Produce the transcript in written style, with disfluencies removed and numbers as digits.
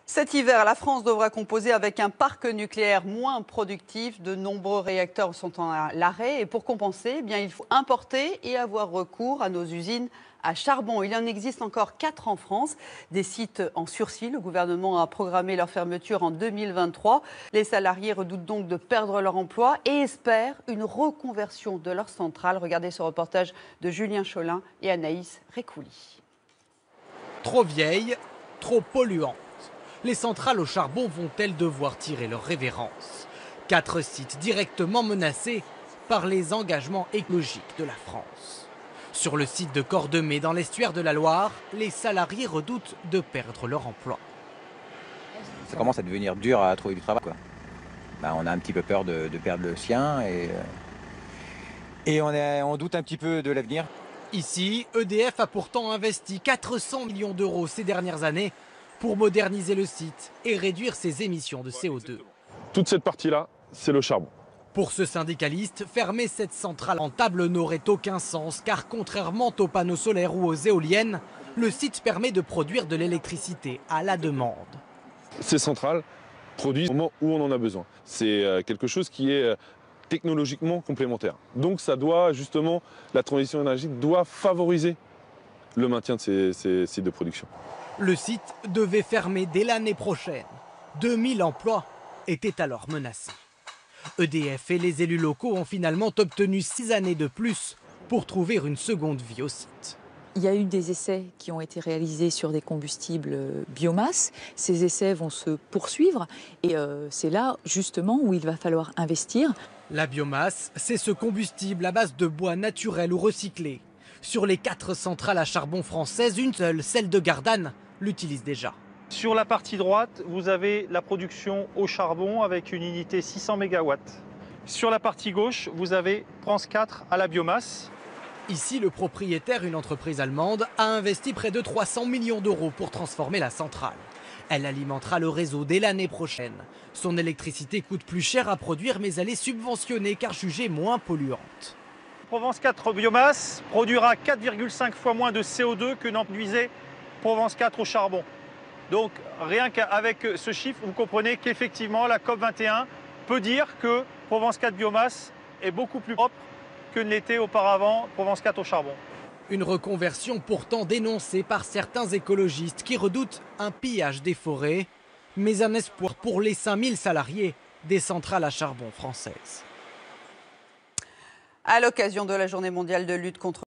Cet hiver, la France devra composer avec un parc nucléaire moins productif. De nombreux réacteurs sont à l'arrêt et pour compenser, il faut importer et avoir recours à nos usines à charbon. Il en existe encore 4 en France, des sites en sursis. Le gouvernement a programmé leur fermeture en 2023. Les salariés redoutent donc de perdre leur emploi et espèrent une reconversion de leur centrale. Regardez ce reportage de Julien Cholin et Anaïs Récouli. Trop vieilles, trop polluantes. Les centrales au charbon vont-elles devoir tirer leur révérence? 4 sites directement menacés par les engagements écologiques de la France. Sur le site de Cordemais, dans l'estuaire de la Loire, les salariés redoutent de perdre leur emploi. Ça commence à devenir dur à trouver du travail, quoi. On a un petit peu peur de perdre le sien et on doute un petit peu de l'avenir. Ici, EDF a pourtant investi 400 millions d'euros ces dernières années pour moderniser le site et réduire ses émissions de CO2. Toute cette partie-là, c'est le charbon. Pour ce syndicaliste, fermer cette centrale rentable n'aurait aucun sens, car contrairement aux panneaux solaires ou aux éoliennes, le site permet de produire de l'électricité à la demande. Ces centrales produisent au moment où on en a besoin. C'est quelque chose qui est technologiquement complémentaire. Donc ça doit justement, la transition énergétique doit favoriser le maintien de ces sites de production. Le site devait fermer dès l'année prochaine. 2000 emplois étaient alors menacés. EDF et les élus locaux ont finalement obtenu 6 années de plus pour trouver une seconde vie au site. Il y a eu des essais qui ont été réalisés sur des combustibles biomasse. Ces essais vont se poursuivre et c'est là justement où il va falloir investir. La biomasse, c'est ce combustible à base de bois naturel ou recyclé. Sur les 4 centrales à charbon françaises, une seule, celle de Gardanne, l'utilise déjà. Sur la partie droite, vous avez la production au charbon avec une unité 600 MW. Sur la partie gauche, vous avez France 4 à la biomasse. Ici, le propriétaire, une entreprise allemande, a investi près de 300 millions d'euros pour transformer la centrale. Elle alimentera le réseau dès l'année prochaine. Son électricité coûte plus cher à produire, mais elle est subventionnée car jugée moins polluante. Provence 4 biomasse produira 4,5 fois moins de CO2 que n'en produisait Provence 4 au charbon. Donc rien qu'avec ce chiffre, vous comprenez qu'effectivement la COP21 peut dire que Provence 4 biomasse est beaucoup plus propre que ne l'était auparavant Provence 4 au charbon. Une reconversion pourtant dénoncée par certains écologistes qui redoutent un pillage des forêts, mais un espoir pour les 5000 salariés des centrales à charbon françaises. À l'occasion de la Journée mondiale de lutte contre